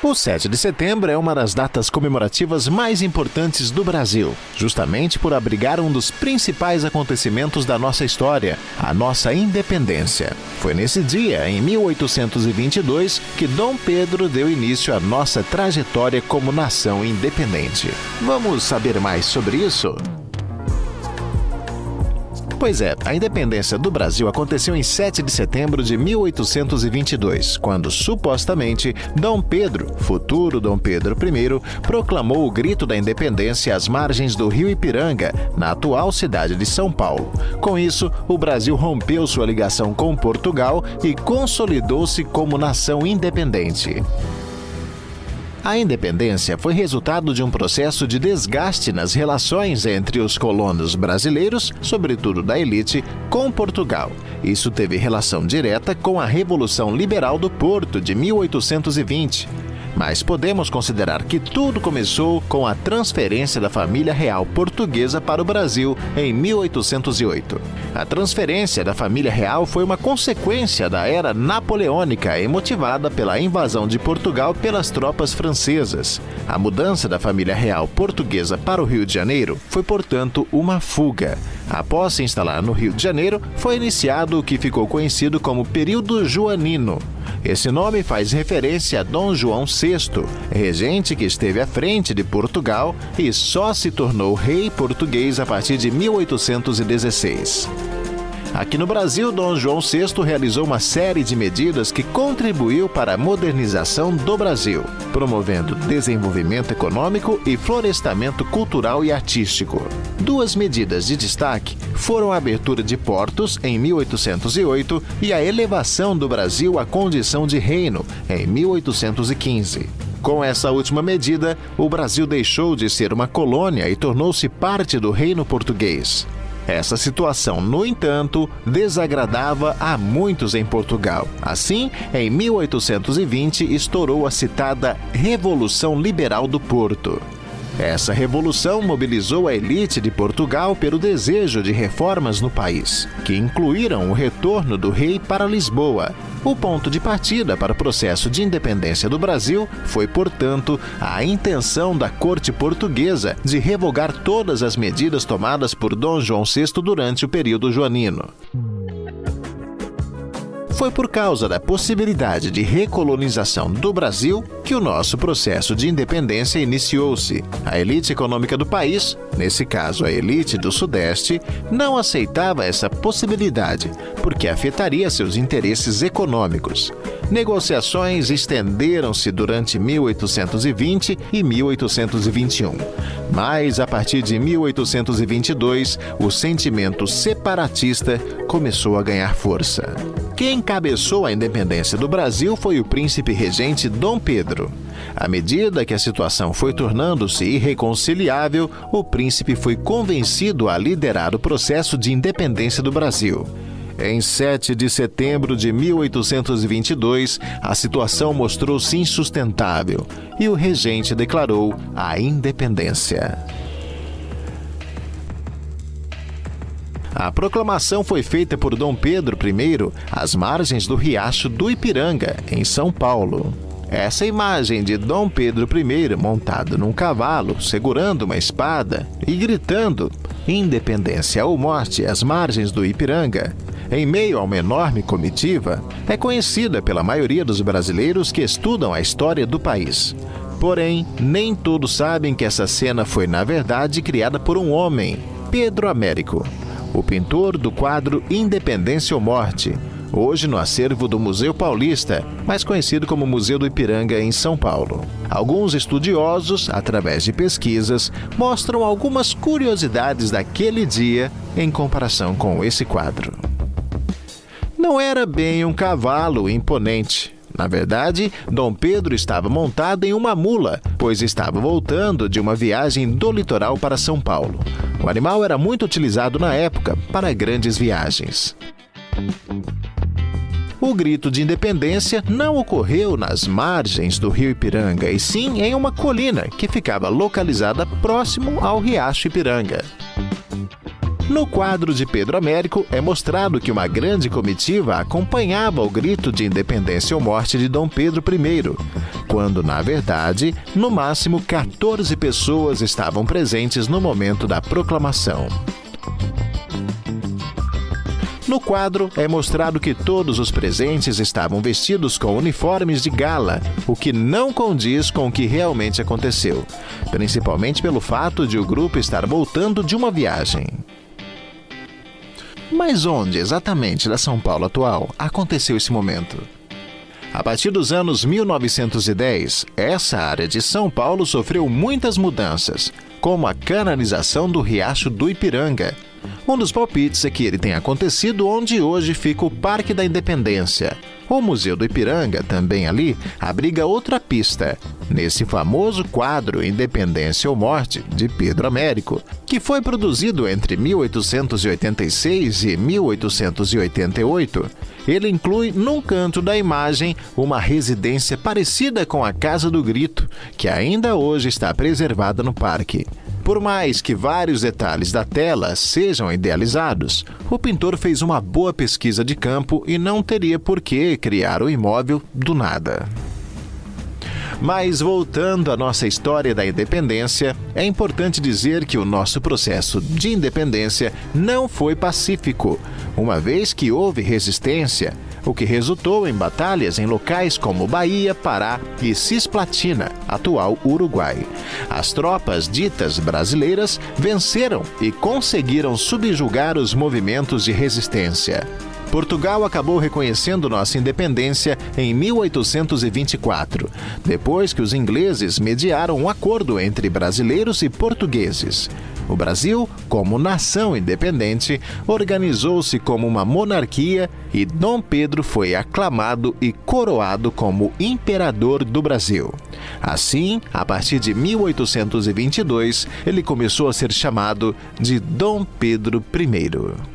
O 7 de setembro é uma das datas comemorativas mais importantes do Brasil, justamente por abrigar um dos principais acontecimentos da nossa história, a nossa independência. Foi nesse dia, em 1822, que Dom Pedro deu início à nossa trajetória como nação independente. Vamos saber mais sobre isso? Pois é, a independência do Brasil aconteceu em 7 de setembro de 1822, quando, supostamente, Dom Pedro, futuro Dom Pedro I, proclamou o grito da independência às margens do rio Ipiranga, na atual cidade de São Paulo. Com isso, o Brasil rompeu sua ligação com Portugal e consolidou-se como nação independente. A independência foi resultado de um processo de desgaste nas relações entre os colonos brasileiros, sobretudo da elite, com Portugal. Isso teve relação direta com a Revolução Liberal do Porto de 1820. Mas podemos considerar que tudo começou com a transferência da família real portuguesa para o Brasil em 1808. A transferência da família real foi uma consequência da era napoleônica e motivada pela invasão de Portugal pelas tropas francesas. A mudança da família real portuguesa para o Rio de Janeiro foi, portanto, uma fuga. Após se instalar no Rio de Janeiro, foi iniciado o que ficou conhecido como período joanino. Esse nome faz referência a Dom João VI, regente que esteve à frente de Portugal e só se tornou rei português a partir de 1816. Aqui no Brasil, Dom João VI realizou uma série de medidas que contribuiu para a modernização do Brasil, promovendo desenvolvimento econômico e florestamento cultural e artístico. Duas medidas de destaque foram a abertura de portos, em 1808, e a elevação do Brasil à condição de reino, em 1815. Com essa última medida, o Brasil deixou de ser uma colônia e tornou-se parte do reino português. Essa situação, no entanto, desagradava a muitos em Portugal. Assim, em 1820, estourou a citada Revolução Liberal do Porto. Essa revolução mobilizou a elite de Portugal pelo desejo de reformas no país, que incluíram o retorno do rei para Lisboa. O ponto de partida para o processo de independência do Brasil foi, portanto, a intenção da corte portuguesa de revogar todas as medidas tomadas por Dom João VI durante o período joanino. Foi por causa da possibilidade de recolonização do Brasil que o nosso processo de independência iniciou-se. A elite econômica do país, nesse caso a elite do Sudeste, não aceitava essa possibilidade, porque afetaria seus interesses econômicos. Negociações estenderam-se durante 1820 e 1821. Mas, a partir de 1822, o sentimento separatista começou a ganhar força. Quem encabeçou a independência do Brasil foi o príncipe regente Dom Pedro. À medida que a situação foi tornando-se irreconciliável, o príncipe foi convencido a liderar o processo de independência do Brasil. Em 7 de setembro de 1822, a situação mostrou-se insustentável e o regente declarou a independência. A proclamação foi feita por Dom Pedro I às margens do riacho do Ipiranga, em São Paulo. Essa imagem de Dom Pedro I montado num cavalo, segurando uma espada e gritando "Independência ou morte" às margens do Ipiranga, em meio a uma enorme comitiva, é conhecida pela maioria dos brasileiros que estudam a história do país. Porém, nem todos sabem que essa cena foi, na verdade, criada por um homem, Pedro Américo, o pintor do quadro Independência ou Morte, hoje no acervo do Museu Paulista, mais conhecido como Museu do Ipiranga, em São Paulo. Alguns estudiosos, através de pesquisas, mostram algumas curiosidades daquele dia em comparação com esse quadro. Não era bem um cavalo imponente. Na verdade, Dom Pedro estava montado em uma mula, pois estava voltando de uma viagem do litoral para São Paulo. O animal era muito utilizado na época para grandes viagens. O grito de independência não ocorreu nas margens do rio Ipiranga, e sim em uma colina que ficava localizada próximo ao riacho Ipiranga. No quadro de Pedro Américo é mostrado que uma grande comitiva acompanhava o grito de independência ou morte de Dom Pedro I, quando, na verdade, no máximo 14 pessoas estavam presentes no momento da proclamação. No quadro é mostrado que todos os presentes estavam vestidos com uniformes de gala, o que não condiz com o que realmente aconteceu, principalmente pelo fato de o grupo estar voltando de uma viagem. Mas onde exatamente da São Paulo atual aconteceu esse momento? A partir dos anos 1910, essa área de São Paulo sofreu muitas mudanças, como a canalização do Riacho do Ipiranga. Um dos palpites é que ele tenha acontecido onde hoje fica o Parque da Independência. O Museu do Ipiranga, também ali, abriga outra pista, nesse famoso quadro Independência ou Morte, de Pedro Américo, que foi produzido entre 1886 e 1888. Ele inclui, num canto da imagem, uma residência parecida com a Casa do Grito, que ainda hoje está preservada no parque. Por mais que vários detalhes da tela sejam idealizados, o pintor fez uma boa pesquisa de campo e não teria por que criar o imóvel do nada. Mas voltando à nossa história da independência, é importante dizer que o nosso processo de independência não foi pacífico, uma vez que houve resistência, o que resultou em batalhas em locais como Bahia, Pará e Cisplatina, atual Uruguai. As tropas ditas brasileiras venceram e conseguiram subjugar os movimentos de resistência. Portugal acabou reconhecendo nossa independência em 1824, depois que os ingleses mediaram um acordo entre brasileiros e portugueses. O Brasil, como nação independente, organizou-se como uma monarquia e Dom Pedro foi aclamado e coroado como imperador do Brasil. Assim, a partir de 1822, ele começou a ser chamado de Dom Pedro I.